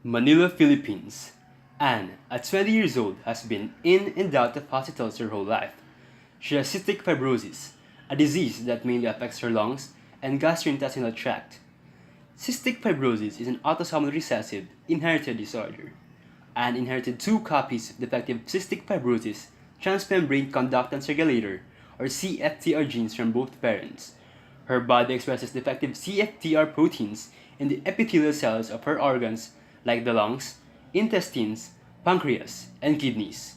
Manila, Philippines. Anne, at 20 years old, has been in and out of hospitals her whole life. She has cystic fibrosis, a disease that mainly affects her lungs and gastrointestinal tract. Cystic fibrosis is an autosomal recessive, inherited disorder. Anne inherited two copies of defective cystic fibrosis transmembrane conductance regulator, or CFTR genes from both parents. Her body expresses defective CFTR proteins in the epithelial cells of her organs like the lungs, intestines, pancreas, and kidneys.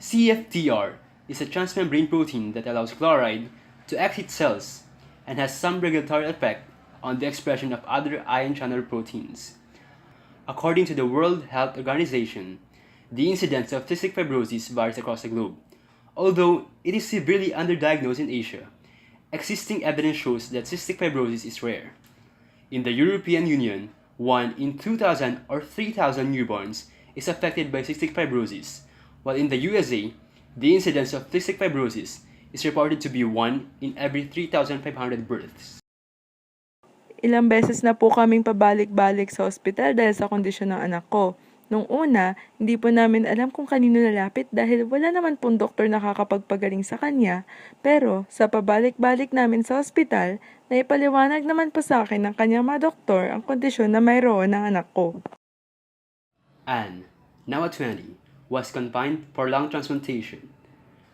CFTR is a transmembrane protein that allows chloride to exit cells and has some regulatory effect on the expression of other ion channel proteins. According to the World Health Organization, the incidence of cystic fibrosis varies across the globe. Although it is severely underdiagnosed in Asia, existing evidence shows that cystic fibrosis is rare. In the European Union, 1 in 2,000 or 3,000 newborns is affected by cystic fibrosis, while in the USA, the incidence of cystic fibrosis is reported to be 1 in every 3,500 births. Ilang beses na po kaming pabalik-balik sa ospital dahil sa kondisyon ng anak ko. Nung una, hindi po namin alam kung kanino lalapit dahil wala naman pong doktor nakakapagpagaling sa kanya. Pero sa pabalik-balik namin sa ospital, naipaliwanag naman po sa akin ng kanyang mga doktor ang kondisyon na mayroon ng anak ko. Anne, now at 20, was confined for lung transplantation.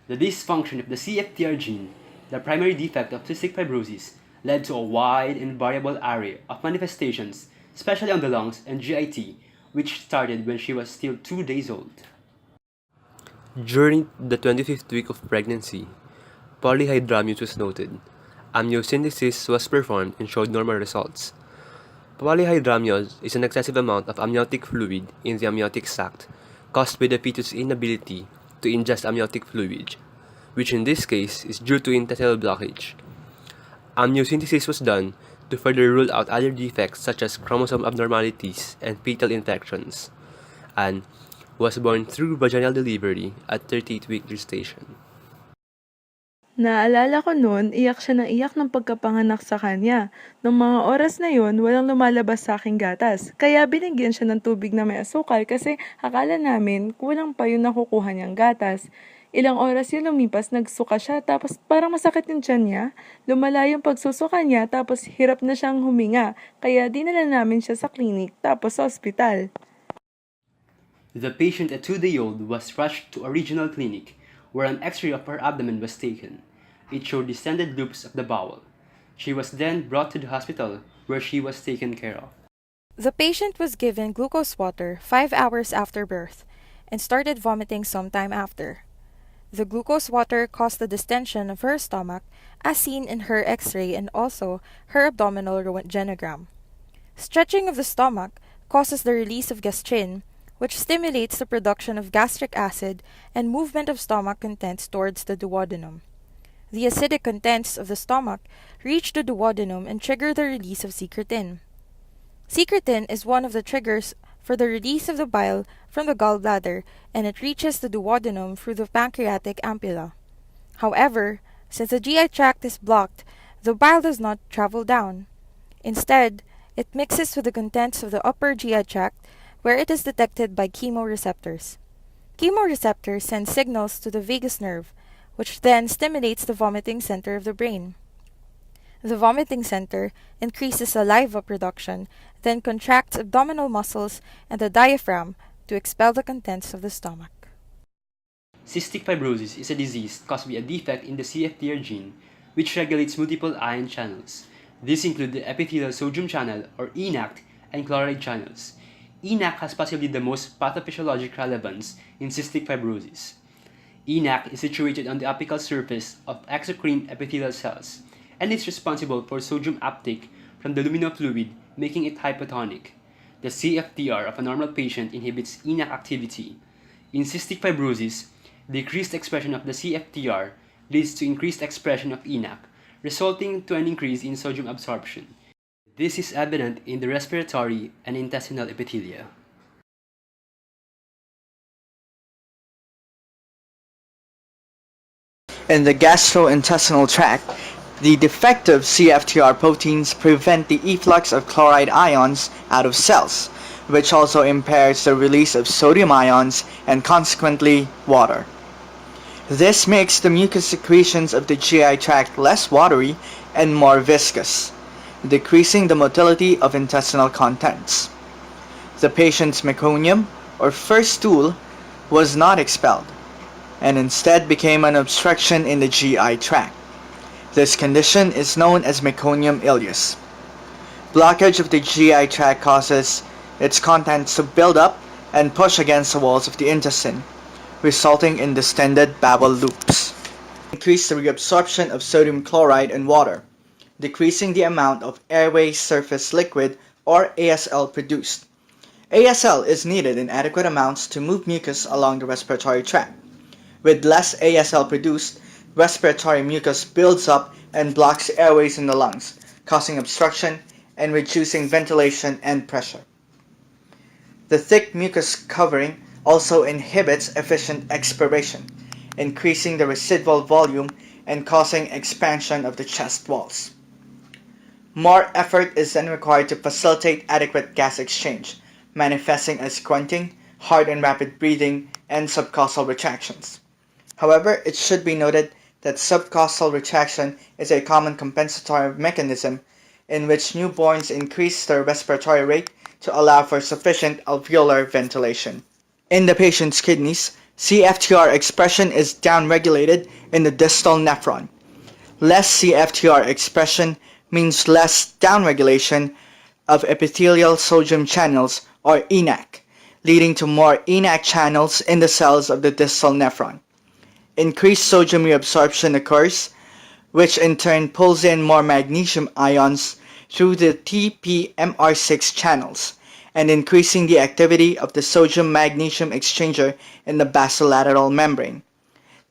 The dysfunction of the CFTR gene, the primary defect of cystic fibrosis, led to a wide and variable array of manifestations, especially on the lungs and GIT, which started when she was still 2 days old. During the 25th week of pregnancy, polyhydramnios was noted. Amniocentesis was performed and showed normal results. Polyhydramnios is an excessive amount of amniotic fluid in the amniotic sac caused by the fetus' inability to ingest amniotic fluid, which in this case is due to intestinal blockage. Amniocentesis was done to further rule out other defects such as chromosome abnormalities and fetal infections, and was born through vaginal delivery at 38-week gestation. Naalala ko noon, iyak siya ng iyak ng pagkapanganak sa kanya. Nung mga oras na yon, walang lumalabas sa aking gatas. Kaya binigyan siya ng tubig na may asukal kasi akala namin kulang pa yung nakukuha niyang gatas. Ilang oras yung lumipas, nagsuka siya, tapos parang masakit yung tiyan niya. Lumala yung pagsusuka niya, tapos hirap na siyang huminga. Kaya dinala namin siya sa klinik, tapos sa ospital. The patient at 2-day-old was rushed to a regional clinic where an x-ray of her abdomen was taken. It showed distended loops of the bowel. She was then brought to the hospital where she was taken care of. The patient was given glucose water 5 hours after birth and started vomiting sometime after. The glucose water caused the distension of her stomach as seen in her x-ray and also her abdominal röntgenogram. Stretching of the stomach causes the release of gastrin, which stimulates the production of gastric acid and movement of stomach contents towards the duodenum. The acidic contents of the stomach reach the duodenum and trigger the release of secretin. Secretin is one of the triggers for the release of the bile from the gallbladder, and it reaches the duodenum through the pancreatic ampulla. However, since the GI tract is blocked, the bile does not travel down. Instead, it mixes with the contents of the upper GI tract, where it is detected by chemoreceptors. Chemoreceptors send signals to the vagus nerve, which then stimulates the vomiting center of the brain. The vomiting center increases saliva production, then contracts abdominal muscles and the diaphragm to expel the contents of the stomach. Cystic fibrosis is a disease caused by a defect in the CFTR gene, which regulates multiple ion channels. These include the epithelial sodium channel, or ENaC, and chloride channels. ENaC has possibly the most pathophysiologic relevance in cystic fibrosis. ENaC is situated on the apical surface of exocrine epithelial cells, and is responsible for sodium uptake from the luminal fluid, making it hypotonic. The CFTR of a normal patient inhibits ENaC activity. In cystic fibrosis, decreased expression of the CFTR leads to increased expression of ENaC, resulting to an increase in sodium absorption. This is evident in the respiratory and intestinal epithelia. In the gastrointestinal tract, the defective CFTR proteins prevent the efflux of chloride ions out of cells, which also impairs the release of sodium ions and consequently water. This makes the mucus secretions of the GI tract less watery and more viscous, decreasing the motility of intestinal contents. The patient's meconium, or first stool, was not expelled, and instead became an obstruction in the GI tract. This condition is known as meconium ileus. Blockage of the GI tract causes its contents to build up and push against the walls of the intestine, resulting in distended bowel loops. Increase the reabsorption of sodium chloride and water, decreasing the amount of airway surface liquid or ASL produced. ASL is needed in adequate amounts to move mucus along the respiratory tract. With less ASL produced, respiratory mucus builds up and blocks airways in the lungs, causing obstruction and reducing ventilation and pressure. The thick mucus covering also inhibits efficient expiration, increasing the residual volume and causing expansion of the chest walls. More effort is then required to facilitate adequate gas exchange, manifesting as grunting, hard and rapid breathing, and subcostal retractions. However, it should be noted that subcostal retraction is a common compensatory mechanism in which newborns increase their respiratory rate to allow for sufficient alveolar ventilation. In the patient's kidneys, CFTR expression is downregulated in the distal nephron. Less CFTR expression means less downregulation of epithelial sodium channels, or ENaC, leading to more ENaC channels in the cells of the distal nephron. Increased sodium reabsorption occurs, which in turn pulls in more magnesium ions through the TPMR6 channels, and increasing the activity of the sodium-magnesium exchanger in the basolateral membrane.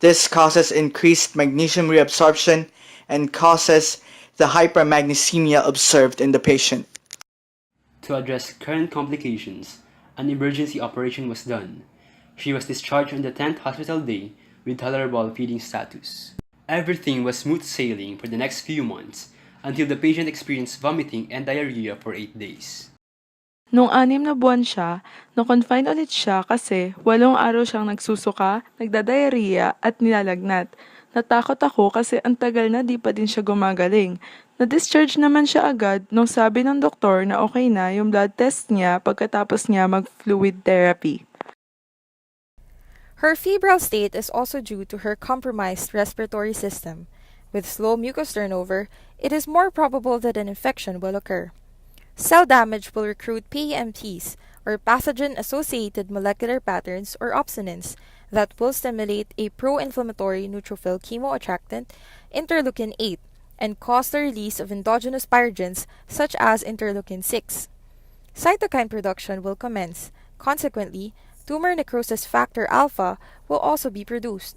This causes increased magnesium reabsorption and causes the hypermagnesemia observed in the patient. To address current complications, an emergency operation was done. She was discharged on the 10th hospital day with tolerable feeding status. Everything was smooth sailing for the next few months until the patient experienced vomiting and diarrhea for 8 days. Nung 6 na buwan siya, na-confine ulit siya kasi 8 araw siyang nagsusuka, nagdadiarrhea at nilalagnat. Natakot ako kasi ang tagal na di pa din siya gumagaling. Na-discharge naman siya agad nung sabi ng doktor na okay na yung blood test niya pagkatapos niya mag-fluid therapy. Her febrile state is also due to her compromised respiratory system. With slow mucus turnover, it is more probable that an infection will occur. Cell damage will recruit PMTs, or pathogen-associated molecular patterns, or opsonins, that will stimulate a pro-inflammatory neutrophil chemoattractant, interleukin-8, and cause the release of endogenous pyrogens such as interleukin-6. Cytokine production will commence. Consequently, tumor necrosis factor alpha will also be produced.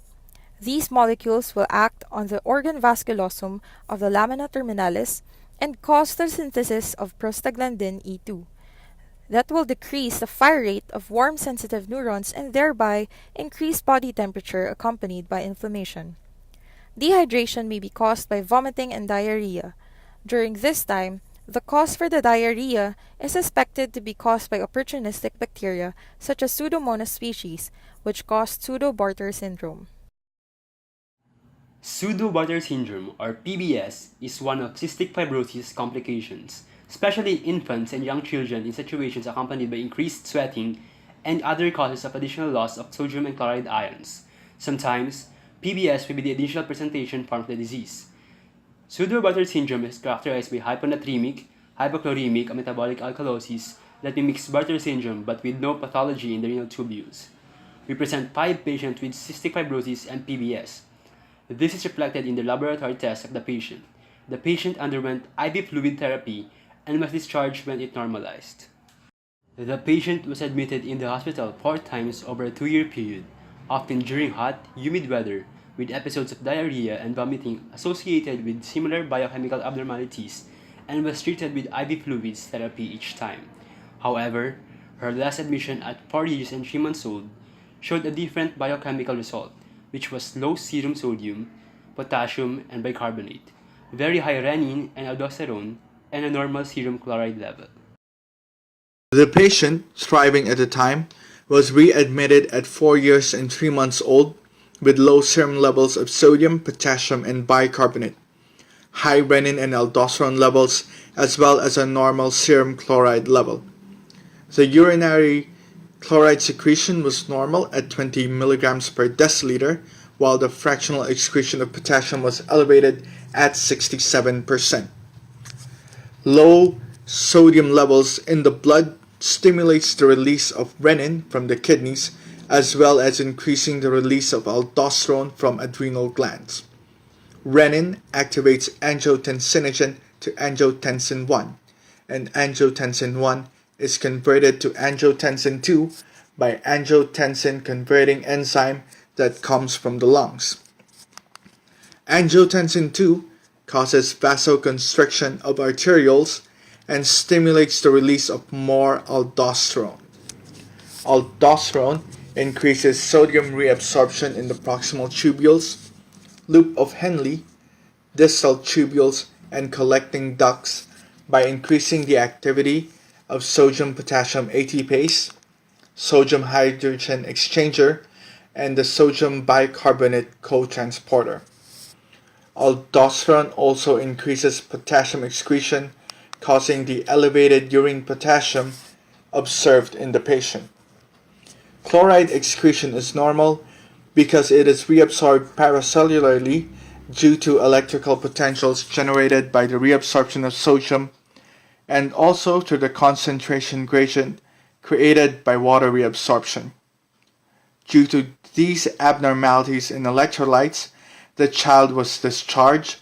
These molecules will act on the organ vasculosum of the lamina terminalis and cause the synthesis of prostaglandin E2. That will decrease the fire rate of warm-sensitive neurons and thereby increase body temperature accompanied by inflammation. Dehydration may be caused by vomiting and diarrhea. During this time, the cause for the diarrhea is suspected to be caused by opportunistic bacteria such as Pseudomonas species, which cause Pseudo-Bartter syndrome. Pseudo-Bartter syndrome, or PBS, is one of cystic fibrosis complications, especially in infants and young children in situations accompanied by increased sweating and other causes of additional loss of sodium and chloride ions. Sometimes, PBS may be the initial presentation form of the disease. Pseudo-Bartter syndrome is characterized by hyponatremic, hypochloremic, and metabolic alkalosis that mimics Bartter syndrome but with no pathology in the renal tubules. We present 5 patients with cystic fibrosis and PBS. This is reflected in the laboratory tests of the patient. The patient underwent IV fluid therapy and was discharged when it normalized. The patient was admitted in the hospital 4 times over a 2-year period, often during hot, humid weather, with episodes of diarrhea and vomiting associated with similar biochemical abnormalities, and was treated with IV fluids therapy each time. However, her last admission at 4 years and 3 months old showed a different biochemical result, which was low serum sodium, potassium, and bicarbonate, very high renin and aldosterone, and a normal serum chloride level. The patient, thriving at the time, was readmitted at 4 years and 3 months old with low serum levels of sodium, potassium, and bicarbonate, high renin and aldosterone levels, as well as a normal serum chloride level. The urinary chloride secretion was normal at 20 milligrams per deciliter, while the fractional excretion of potassium was elevated at 67%. Low sodium levels in the blood stimulates the release of renin from the kidneys, as well as increasing the release of aldosterone from adrenal glands. Renin activates angiotensinogen to angiotensin 1, and angiotensin 1 is converted to angiotensin 2 by angiotensin converting enzyme that comes from the lungs. Angiotensin 2 causes vasoconstriction of arterioles and stimulates the release of more aldosterone. Aldosterone increases sodium reabsorption in the proximal tubules, loop of Henle, distal tubules, and collecting ducts by increasing the activity of sodium-potassium ATPase, sodium-hydrogen exchanger, and the sodium bicarbonate cotransporter. Aldosterone also increases potassium excretion, causing the elevated urine potassium observed in the patient. Chloride excretion is normal because it is reabsorbed paracellularly due to electrical potentials generated by the reabsorption of sodium and also to the concentration gradient created by water reabsorption. Due to these abnormalities in electrolytes, the child was discharged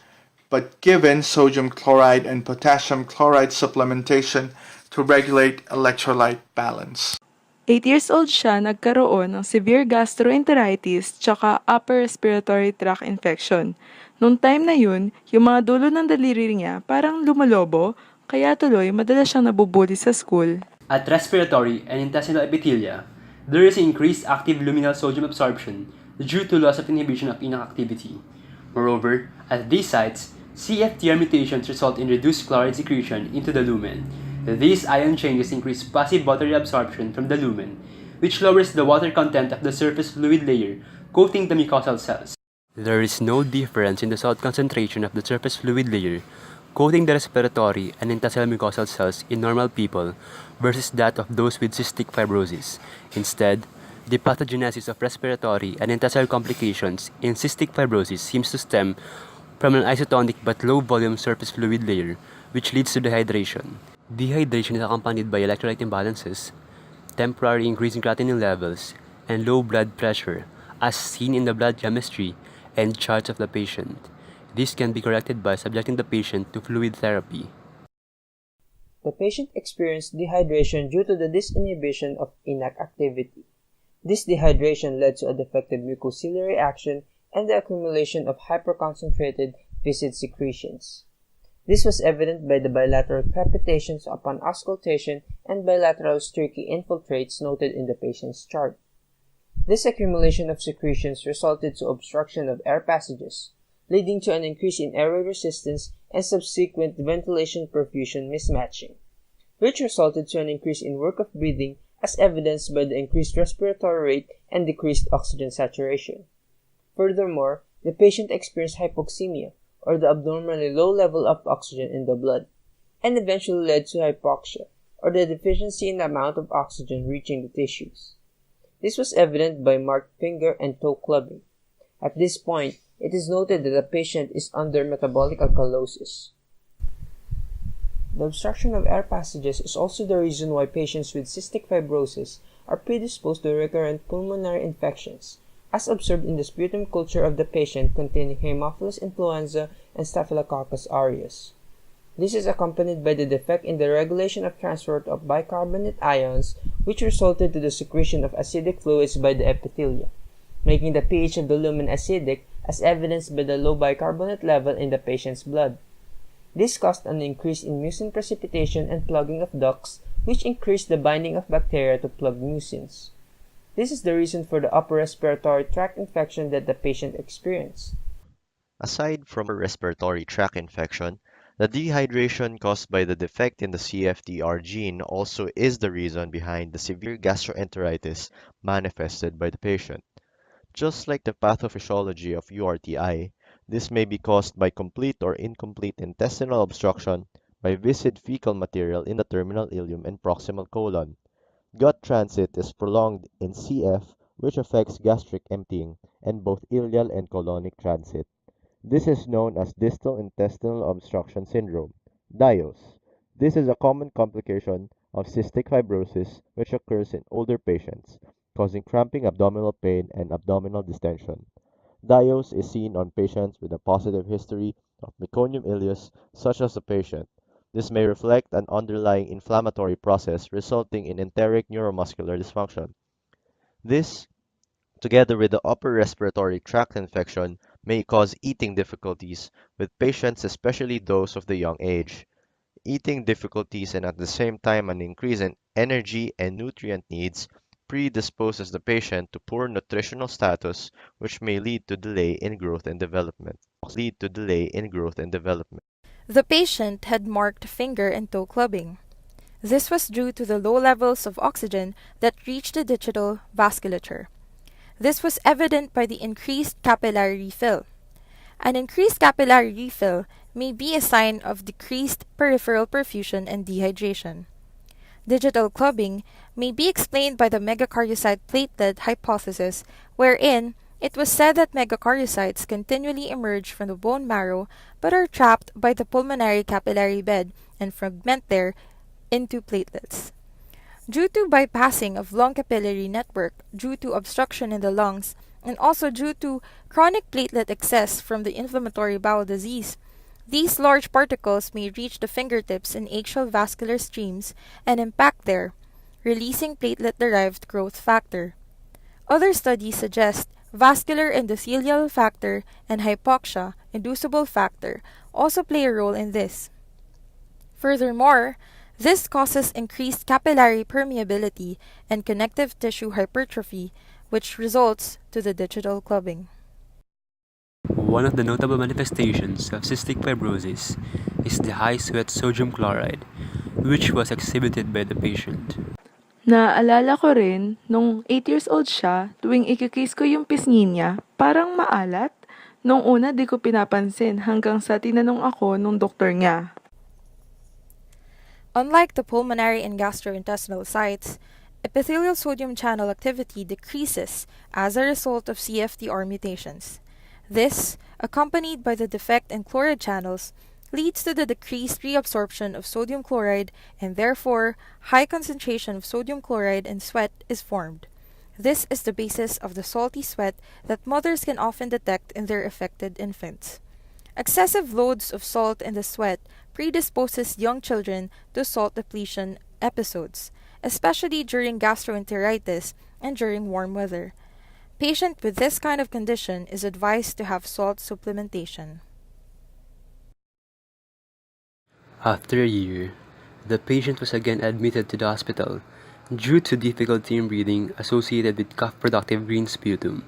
but given sodium chloride and potassium chloride supplementation to regulate electrolyte balance. 8 years old siya, nagkaroon ng severe gastroenteritis tsaka upper respiratory tract infection. Nung time na yun, yung mga dulo ng daliri niya parang lumalobo, kaya tuloy madalas siyang nabubuli sa school. At respiratory and intestinal epithelia, there is increased active luminal sodium absorption due to loss of inhibition of ENaC activity. Moreover, at these sites, CFTR mutations result in reduced chloride secretion into the lumen. These ion changes increase passive water reabsorption from the lumen, which lowers the water content of the surface fluid layer coating the mucosal cells. There is no difference in the salt concentration of the surface fluid layer coating the respiratory and intestinal mucosal cells in normal people versus that of those with cystic fibrosis. Instead, the pathogenesis of respiratory and intestinal complications in cystic fibrosis seems to stem from an isotonic but low volume surface fluid layer, which leads to dehydration. Dehydration is accompanied by electrolyte imbalances, temporary increase in creatinine levels, and low blood pressure, as seen in the blood chemistry and charts of the patient. This can be corrected by subjecting the patient to fluid therapy. The patient experienced dehydration due to the disinhibition of ENaC activity. This dehydration led to a defective mucociliary action and the accumulation of hyperconcentrated viscid secretions. This was evident by the bilateral crepitations upon auscultation and bilateral streaky infiltrates noted in the patient's chart. This accumulation of secretions resulted to obstruction of air passages, leading to an increase in airway resistance and subsequent ventilation-perfusion mismatching, which resulted to an increase in work of breathing as evidenced by the increased respiratory rate and decreased oxygen saturation. Furthermore, the patient experienced hypoxemia, or the abnormally low level of oxygen in the blood, and eventually led to hypoxia, or the deficiency in the amount of oxygen reaching the tissues. This was evident by marked finger and toe clubbing. At this point, it is noted that the patient is under metabolic alkalosis. The obstruction of air passages is also the reason why patients with cystic fibrosis are predisposed to recurrent pulmonary infections, as observed in the sputum culture of the patient containing Haemophilus influenza and Staphylococcus aureus. This is accompanied by the defect in the regulation of transport of bicarbonate ions, which resulted to the secretion of acidic fluids by the epithelia, making the pH of the lumen acidic as evidenced by the low bicarbonate level in the patient's blood. This caused an increase in mucin precipitation and plugging of ducts, which increased the binding of bacteria to plug mucins. This is the reason for the upper respiratory tract infection that the patient experienced. Aside from a respiratory tract infection, The dehydration caused by the defect in the CFTR gene also is the reason behind the severe gastroenteritis manifested by the patient. Just like the pathophysiology of URTI, this may be caused by complete or incomplete intestinal obstruction by viscid fecal material in the terminal ileum and proximal colon. Gut transit is prolonged in CF, which affects gastric emptying and both ileal and colonic transit. This is known as distal intestinal obstruction syndrome, DIOS. This is a common complication of cystic fibrosis which occurs in older patients, causing cramping, abdominal pain, and abdominal distension. DIOS is seen on patients with a positive history of meconium ileus, such as the patient. This may reflect an underlying inflammatory process resulting in enteric neuromuscular dysfunction. This, together with the upper respiratory tract infection, may cause eating difficulties with patients, especially those of the young age. Eating difficulties and at the same time an increase in energy and nutrient needs predisposes the patient to poor nutritional status, which may lead to delay in growth and development. The patient had marked finger and toe clubbing. This was due to the low levels of oxygen that reached the digital vasculature. This was evident by the increased capillary refill. An increased capillary refill may be a sign of decreased peripheral perfusion and dehydration. Digital clubbing may be explained by the megakaryocyte platelet hypothesis, wherein it was said that megakaryocytes continually emerge from the bone marrow but are trapped by the pulmonary capillary bed and fragment there into platelets. Due to bypassing of lung capillary network due to obstruction in the lungs, and also due to chronic platelet excess from the inflammatory bowel disease, these large particles may reach the fingertips in axial vascular streams and impact there, releasing platelet-derived growth factor. Other studies suggest vascular endothelial factor and hypoxia inducible factor also play a role in this. Furthermore, this causes increased capillary permeability and connective tissue hypertrophy, which results to the digital clubbing. One of the notable manifestations of cystic fibrosis is the high sweat sodium chloride, which was exhibited by the patient. Naaalala ko rin, nung 8 years old siya, tuwing ikikis ko yung pisngi niya, parang maalat. Nung una di ko pinapansin hanggang sa tinanong ako nung doktor niya. Unlike the pulmonary and gastrointestinal sites, epithelial sodium channel activity decreases as a result of CFTR mutations. This, accompanied by the defect in chloride channels, leads to the decreased reabsorption of sodium chloride and therefore high concentration of sodium chloride in sweat is formed. This is the basis of the salty sweat that mothers can often detect in their affected infants. Excessive loads of salt in the sweat predisposes young children to salt depletion episodes, especially during gastroenteritis and during warm weather. Patient with this kind of condition is advised to have salt supplementation. After a year, the patient was again admitted to the hospital due to difficulty in breathing associated with cough-productive green sputum.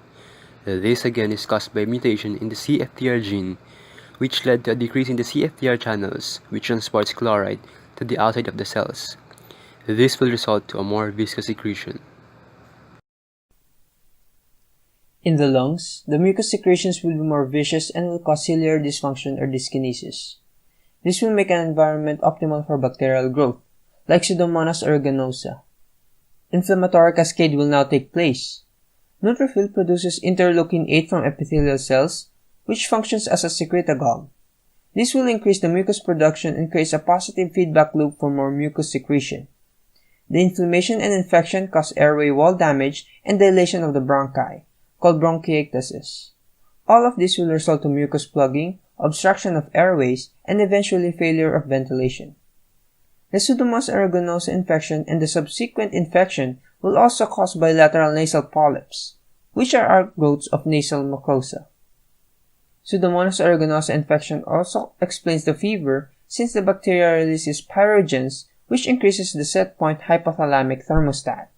This again is caused by mutation in the CFTR gene, which led to a decrease in the CFTR channels, which transports chloride to the outside of the cells. This will result to a more viscous secretion. In the lungs, the mucus secretions will be more viscous and will cause ciliary dysfunction or dyskinesis. This will make an environment optimal for bacterial growth, like Pseudomonas aeruginosa. Inflammatory cascade will now take place. Neutrophil produces interleukin-8 from epithelial cells, which functions as a secretagogue. This will increase the mucus production and creates a positive feedback loop for more mucus secretion. The inflammation and infection cause airway wall damage and dilation of the bronchi, called bronchiectasis. All of this will result to mucus plugging, obstruction of airways, and eventually failure of ventilation. The Pseudomonas aeruginosa infection and the subsequent infection will also cause bilateral nasal polyps, which are outgrowths of nasal mucosa. Pseudomonas aeruginosa infection also explains the fever since the bacteria releases pyrogens, which increases the set point hypothalamic thermostat.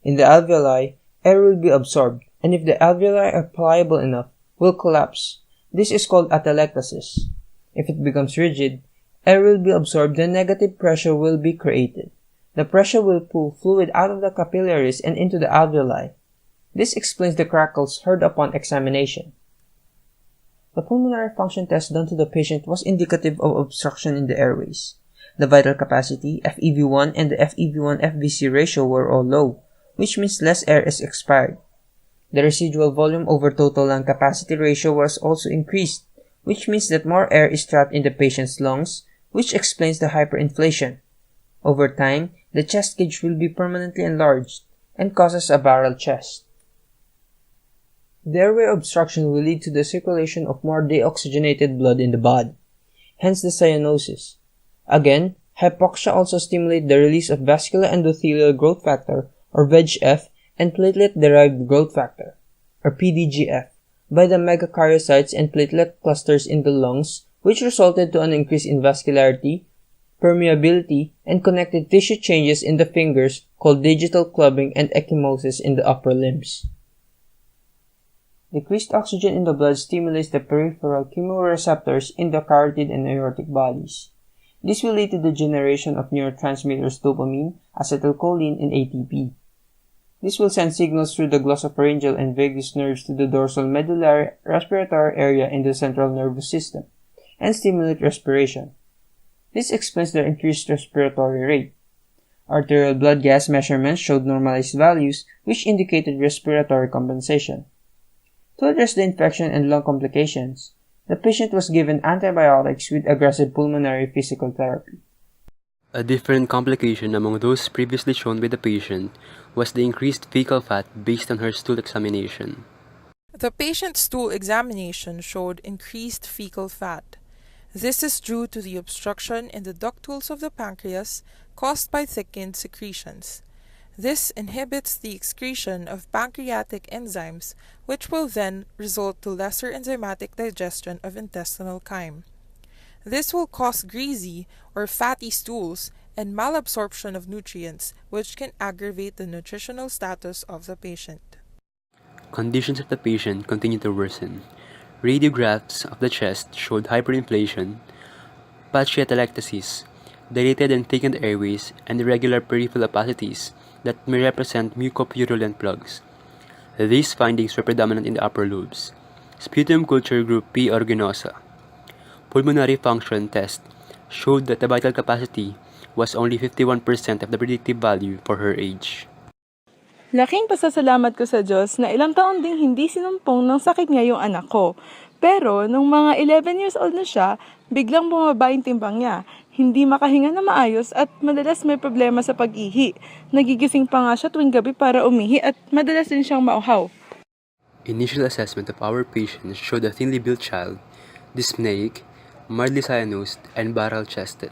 In the alveoli, air will be absorbed, and if the alveoli are pliable enough, will collapse. This is called atelectasis. If it becomes rigid, air will be absorbed and negative pressure will be created. The pressure will pull fluid out of the capillaries and into the alveoli. This explains the crackles heard upon examination. The pulmonary function test done to the patient was indicative of obstruction in the airways. The vital capacity, FEV1, and the FEV1-FVC ratio were all low, which means less air is expired. The residual volume over total lung capacity ratio was also increased, which means that more air is trapped in the patient's lungs, which explains the hyperinflation. Over time, the chest cage will be permanently enlarged and causes a barrel chest. The airway obstruction will lead to the circulation of more deoxygenated blood in the body, hence the cyanosis. Again, hypoxia also stimulates the release of vascular endothelial growth factor, or VEGF, and platelet-derived growth factor, or PDGF, by the megakaryocytes and platelet clusters in the lungs, which resulted to an increase in vascularity, permeability, and connective tissue changes in the fingers called digital clubbing and ecchymosis in the upper limbs. Decreased oxygen in the blood stimulates the peripheral chemoreceptors in the carotid and aortic bodies. This will lead to the generation of neurotransmitters dopamine, acetylcholine, and ATP. This will send signals through the glossopharyngeal and vagus nerves to the dorsal medullary respiratory area in the central nervous system, and stimulate respiration. This explains the increased respiratory rate. Arterial blood gas measurements showed normalized values, which indicated respiratory compensation. To address the infection and lung complications, the patient was given antibiotics with aggressive pulmonary physical therapy. A different complication among those previously shown by the patient was the increased fecal fat based on her stool examination. The patient's stool examination showed increased fecal fat. This is due to the obstruction in the ductules of the pancreas caused by thickened secretions. This inhibits the excretion of pancreatic enzymes, which will then result to lesser enzymatic digestion of intestinal chyme. This will cause greasy or fatty stools and malabsorption of nutrients, which can aggravate the nutritional status of the patient. Conditions of the patient continued to worsen. Radiographs of the chest showed hyperinflation, patchy atelectasis, dilated and thickened airways, and irregular peripheral opacities that may represent mucopurulent plugs. These findings were predominant in the upper lobes. Sputum culture group P. organosa. Pulmonary function test showed that the vital capacity was only 51% of the predictive value for her age. Laking pasasalamat ko sa Diyos na ilang taon ding hindi sinumpong ng sakit niya yung anak ko. Pero, nung mga 11 years old na siya, biglang bumaba yung timbang niya. Hindi makahinga na maayos at madalas may problema sa pag-ihi. Nagigising pa nga siya tuwing gabi para umihi at madalas din siyang mauhaw. Initial assessment of our patient showed a thinly built child, dyspneic, mildly cyanosed, and barrel-chested.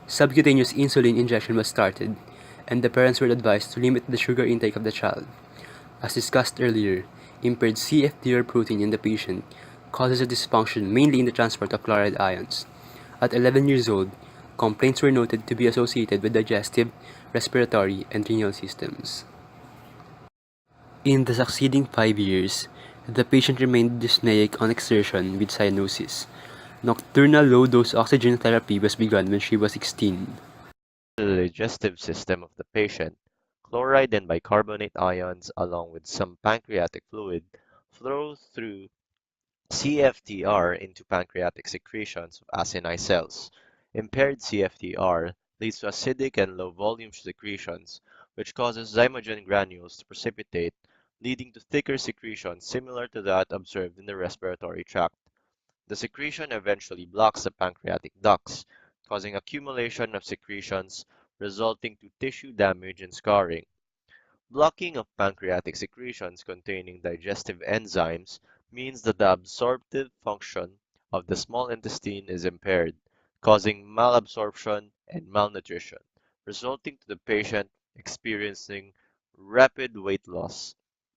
Subcutaneous insulin injection was started, and the parents were advised to limit the sugar intake of the child. As discussed earlier, impaired CFTR protein in the patient causes a dysfunction mainly in the transport of chloride ions. At 11 years old, complaints were noted to be associated with digestive, respiratory, and renal systems. In the succeeding 5 years, the patient remained dyspneic on exertion with cyanosis. Nocturnal low-dose oxygen therapy was begun when she was 16. The digestive system of the patient, chloride and bicarbonate ions along with some pancreatic fluid flow through CFTR into pancreatic secretions of acini cells. Impaired CFTR leads to acidic and low-volume secretions, which causes zymogen granules to precipitate, leading to thicker secretions similar to that observed in the respiratory tract. The secretion eventually blocks the pancreatic ducts, causing accumulation of secretions, resulting to tissue damage and scarring. Blocking of pancreatic secretions containing digestive enzymes means that the absorptive function of the small intestine is impaired, causing malabsorption and malnutrition, resulting to the patient experiencing rapid weight loss,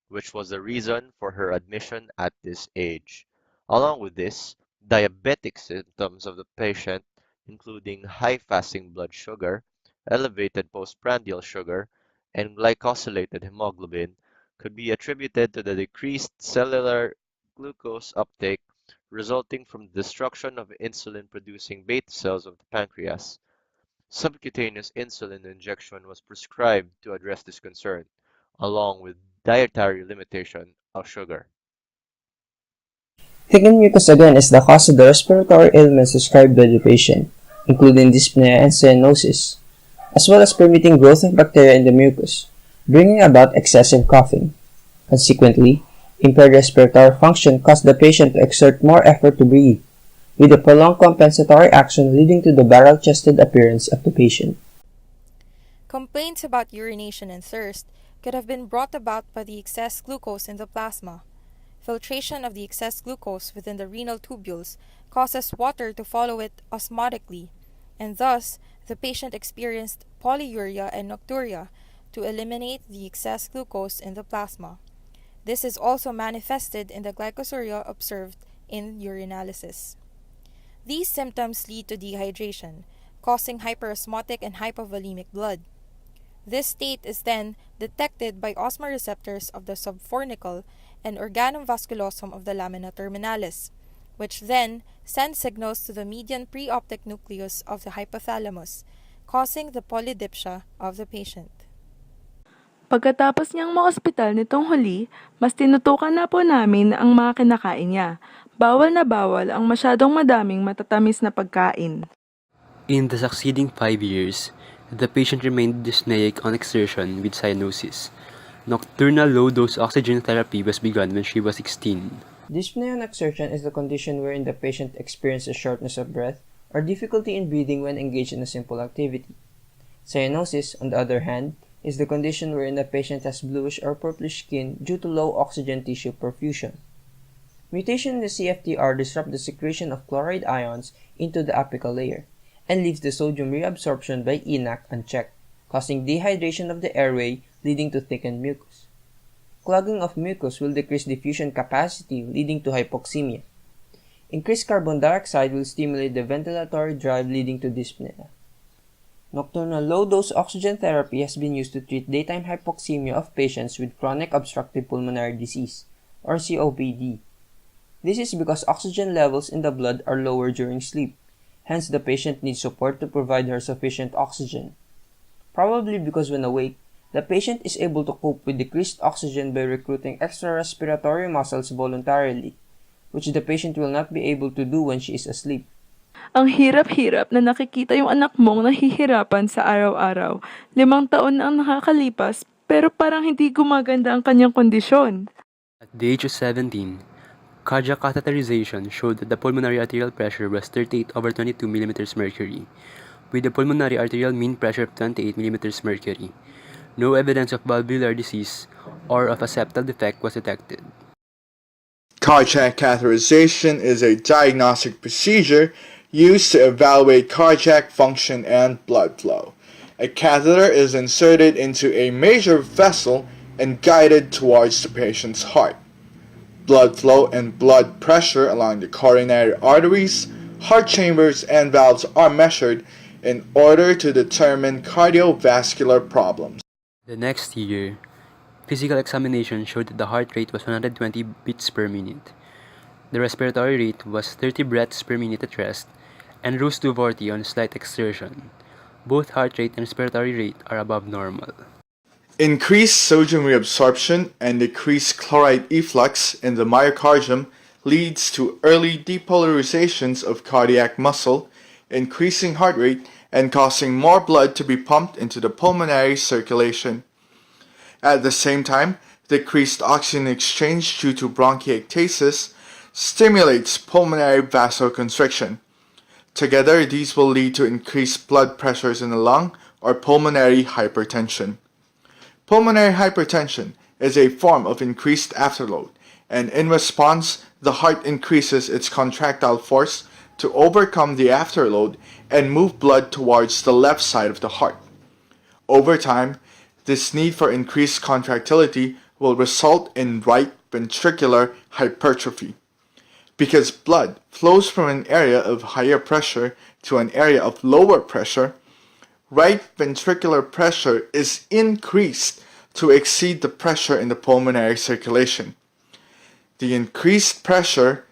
which was the reason for her admission at this age. Along with this, diabetic symptoms of the patient, including high fasting blood sugar, elevated postprandial sugar, and glycosylated hemoglobin, could be attributed to the decreased cellular glucose uptake resulting from the destruction of insulin-producing beta cells of the pancreas. Subcutaneous insulin injection was prescribed to address this concern, along with dietary limitation of sugar. Thickened mucus again is the cause of the respiratory ailments described by the patient, including dyspnea and cyanosis, as well as permitting growth of bacteria in the mucus, bringing about excessive coughing. Consequently, impaired respiratory function caused the patient to exert more effort to breathe, with a prolonged compensatory action leading to the barrel-chested appearance of the patient. Complaints about urination and thirst could have been brought about by the excess glucose in the plasma. Filtration of the excess glucose within the renal tubules causes water to follow it osmotically, and thus the patient experienced polyuria and nocturia to eliminate the excess glucose in the plasma. This is also manifested in the glycosuria observed in urinalysis. These symptoms lead to dehydration, causing hyperosmotic and hypovolemic blood. This state is then detected by osmoreceptors of the subfornicle and organum vasculosum of the lamina terminalis, which then send signals to the median preoptic nucleus of the hypothalamus, causing the polydipsia of the patient. Pagkatapos niyang ma-ospital nitong huli, mas tinutukan na po namin ang mga kinakain niya. Bawal na bawal ang masyadong madaming matatamis na pagkain. In the succeeding 5 years, the patient remained dyspneic on exertion with cyanosis. Nocturnal low-dose oxygen therapy was begun when she was 16. Dyspnea on exertion is the condition wherein the patient experiences shortness of breath or difficulty in breathing when engaged in a simple activity. Cyanosis, on the other hand, is the condition wherein the patient has bluish or purplish skin due to low oxygen tissue perfusion. Mutation in the CFTR disrupts the secretion of chloride ions into the apical layer and leaves the sodium reabsorption by ENaC unchecked, causing dehydration of the airway leading to thickened mucus. Clogging of mucus will decrease diffusion capacity leading to hypoxemia. Increased carbon dioxide will stimulate the ventilatory drive leading to dyspnea. Nocturnal low-dose oxygen therapy has been used to treat daytime hypoxemia of patients with chronic obstructive pulmonary disease, or COPD. This is because oxygen levels in the blood are lower during sleep, hence the patient needs support to provide her sufficient oxygen. Probably because when awake, the patient is able to cope with decreased oxygen by recruiting extra respiratory muscles voluntarily, which the patient will not be able to do when she is asleep. Ang hirap-hirap na nakikita yung anak mong nahihirapan sa araw-araw. 5 taon na ang nakakalipas, pero parang hindi gumaganda ang kanyang kondisyon. At the age of 17, cardiac catheterization showed that the pulmonary arterial pressure was 38/22 mm mercury, with the pulmonary arterial mean pressure of 28 mm mercury. No evidence of valvular disease or of a septal defect was detected. Cardiac catheterization is a diagnostic procedure used to evaluate cardiac function and blood flow. A catheter is inserted into a major vessel and guided towards the patient's heart. Blood flow and blood pressure along the coronary arteries, heart chambers, and valves are measured in order to determine cardiovascular problems. The next year, physical examination showed that the heart rate was 120 beats per minute. The respiratory rate was 30 breaths per minute at rest and rose to 40 on slight exertion. Both heart rate and respiratory rate are above normal. Increased sodium reabsorption and decreased chloride efflux in the myocardium leads to early depolarizations of cardiac muscle, increasing heart rate and causing more blood to be pumped into the pulmonary circulation. At the same time, decreased oxygen exchange due to bronchiectasis stimulates pulmonary vasoconstriction. Together, these will lead to increased blood pressures in the lung or pulmonary hypertension. Pulmonary hypertension is a form of increased afterload, and in response, the heart increases its contractile force to overcome the afterload and move blood towards the left side of the heart. Over time, this need for increased contractility will result in right ventricular hypertrophy. Because blood flows from an area of higher pressure to an area of lower pressure, right ventricular pressure is increased to exceed the pressure in the pulmonary circulation. The increased pressure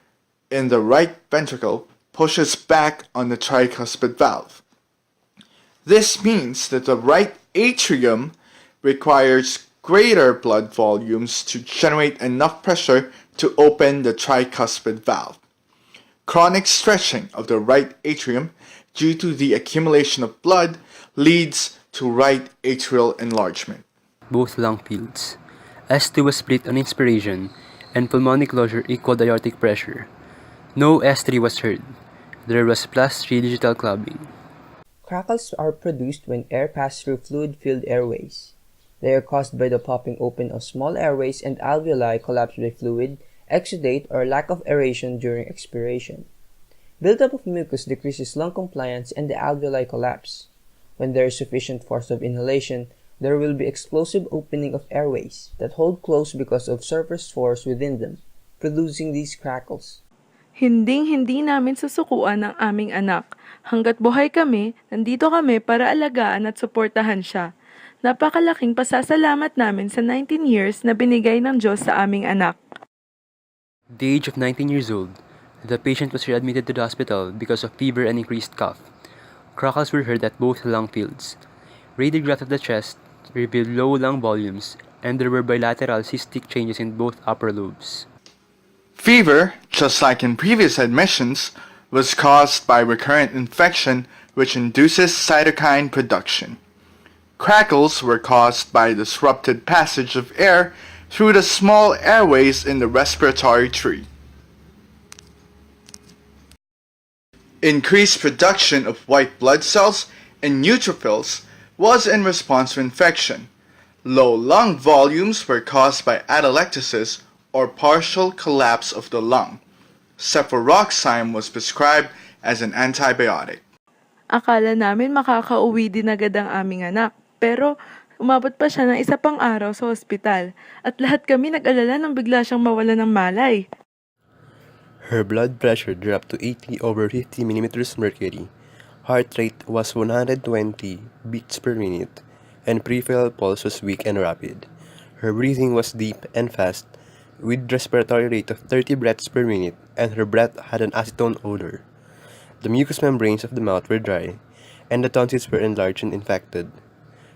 in the right ventricle pushes back on the tricuspid valve. This means that the right atrium requires greater blood volumes to generate enough pressure to open the tricuspid valve. Chronic stretching of the right atrium due to the accumulation of blood leads to right atrial enlargement. Both lung fields. S2 was split on inspiration, and pulmonic closure equaled aortic pressure. No S3 was heard. There was +3 digital clubbing. Crackles are produced when air passes through fluid-filled airways. They are caused by the popping open of small airways and alveoli collapsed by fluid, exudate, or lack of aeration during expiration. Buildup of mucus decreases lung compliance and the alveoli collapse. When there is sufficient force of inhalation, there will be explosive opening of airways that hold close because of surface force within them, producing these crackles. Hinding-hindi namin susukuan ang aming anak. Hanggat buhay kami, nandito kami para alagaan at suportahan siya. Napakalaking pasasalamat namin sa 19 years na binigay ng Diyos sa aming anak. At the age of 19 years old, the patient was readmitted to the hospital because of fever and increased cough. Crackles were heard at both lung fields. Radiograph of the chest revealed low lung volumes, and there were bilateral cystic changes in both upper lobes. Fever, just like in previous admissions, was caused by recurrent infection which induces cytokine production. Crackles were caused by disrupted passage of air through the small airways in the respiratory tree. Increased production of white blood cells and neutrophils was in response to infection. Low lung volumes were caused by atelectasis or partial collapse of the lung. Cefuroxime was prescribed as an antibiotic. Akala namin makakauwi din agad ang aming anak, pero umabot pa siya ng isa pang araw sa ospital at lahat kami nag-alala nang bigla siyang mawala ng malay. Her blood pressure dropped to 80/50 mm mercury. Heart rate was 120 beats per minute, and peripheral pulse was weak and rapid. Her breathing was deep and fast, with respiratory rate of 30 breaths per minute, and her breath had an acetone odor. The mucous membranes of the mouth were dry, and the tonsils were enlarged and infected.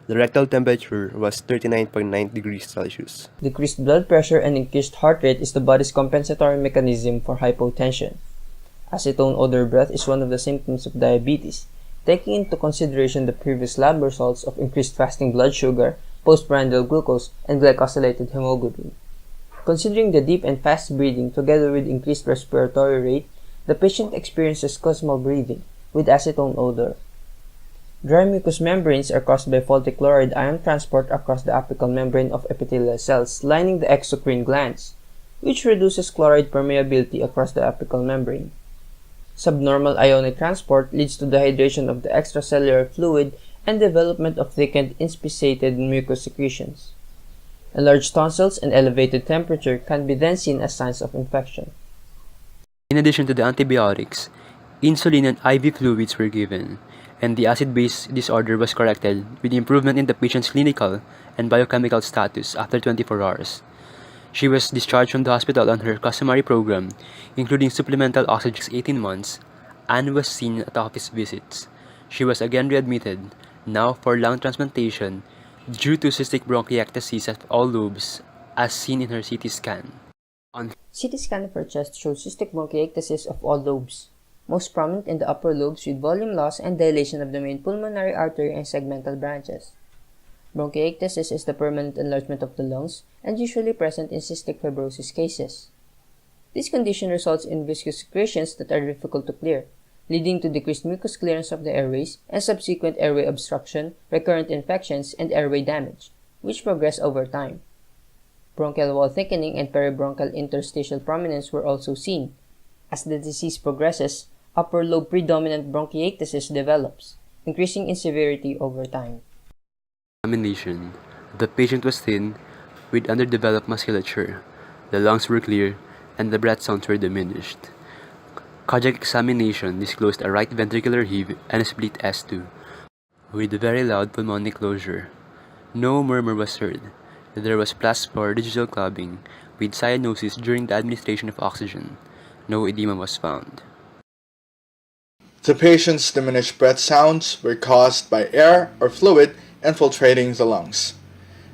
The rectal temperature was 39.9 degrees Celsius. Decreased blood pressure and increased heart rate is the body's compensatory mechanism for hypotension. Acetone odor breath is one of the symptoms of diabetes, taking into consideration the previous lab results of increased fasting blood sugar, postprandial glucose, and glycosylated hemoglobin. Considering the deep and fast breathing together with increased respiratory rate, the patient experiences cosmal breathing with acetone odor. Dry mucous membranes are caused by faulty chloride ion transport across the apical membrane of epithelial cells lining the exocrine glands, which reduces chloride permeability across the apical membrane. Subnormal ionic transport leads to dehydration of the extracellular fluid and development of thickened inspissated mucous secretions. Enlarged tonsils and elevated temperature can be then seen as signs of infection. In addition to the antibiotics, insulin and IV fluids were given, and the acid-base disorder was corrected with improvement in the patient's clinical and biochemical status after 24 hours. She was discharged from the hospital on her customary program, including supplemental oxygen 18 months, and was seen at office visits. She was again readmitted, now for lung transplantation, due to cystic bronchiectasis at all lobes, as seen in her CT scan. CT scan of her chest shows cystic bronchiectasis of all lobes, most prominent in the upper lobes with volume loss and dilation of the main pulmonary artery and segmental branches. Bronchiectasis is the permanent enlargement of the lungs and usually present in cystic fibrosis cases. This condition results in viscous secretions that are difficult to clear, leading to decreased mucus clearance of the airways and subsequent airway obstruction, recurrent infections, and airway damage, which progress over time. Bronchial wall thickening and peribronchial interstitial prominence were also seen. As the disease progresses, upper lobe predominant bronchiectasis develops, increasing in severity over time. Examination. The patient was thin, with underdeveloped musculature. The lungs were clear, and the breath sounds were diminished. Cardiac examination disclosed a right ventricular heave and a split S2, with very loud pulmonic closure. No murmur was heard. There was +4 digital clubbing, with cyanosis during the administration of oxygen. No edema was found. The patient's diminished breath sounds were caused by air or fluid infiltrating the lungs.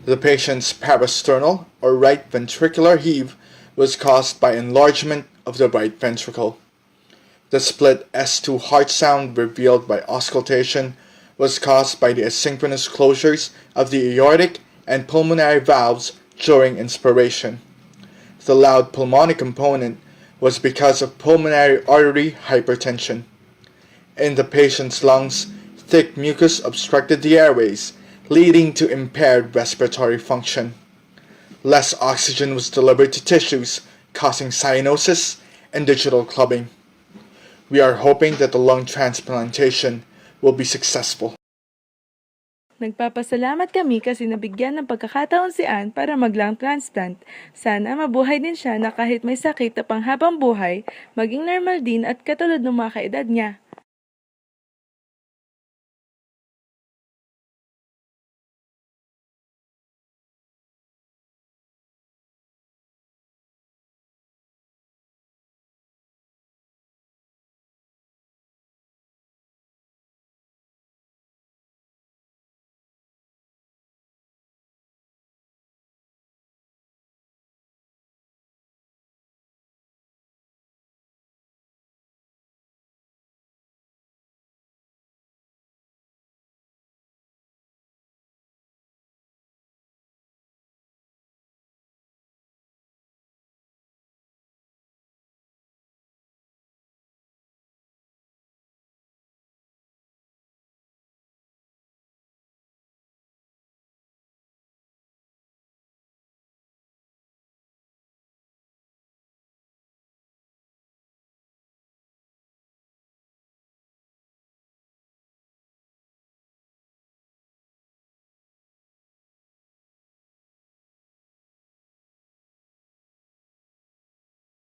The patient's parasternal or right ventricular heave was caused by enlargement of the right ventricle. The split S2 heart sound revealed by auscultation was caused by the asynchronous closures of the aortic and pulmonary valves during inspiration. The loud pulmonic component was because of pulmonary artery hypertension. In the patient's lungs, thick mucus obstructed the airways, leading to impaired respiratory function. Less oxygen was delivered to tissues, causing cyanosis and digital clubbing. We are hoping that the lung transplantation will be successful. Nagpapasalamat kami kasi nabigyan ng pagkakataon si Ann para mag-lung transplant. Sana mabuhay din siya na kahit may sakit na panghabang buhay, maging normal din at katulad ng mga kaedad niya.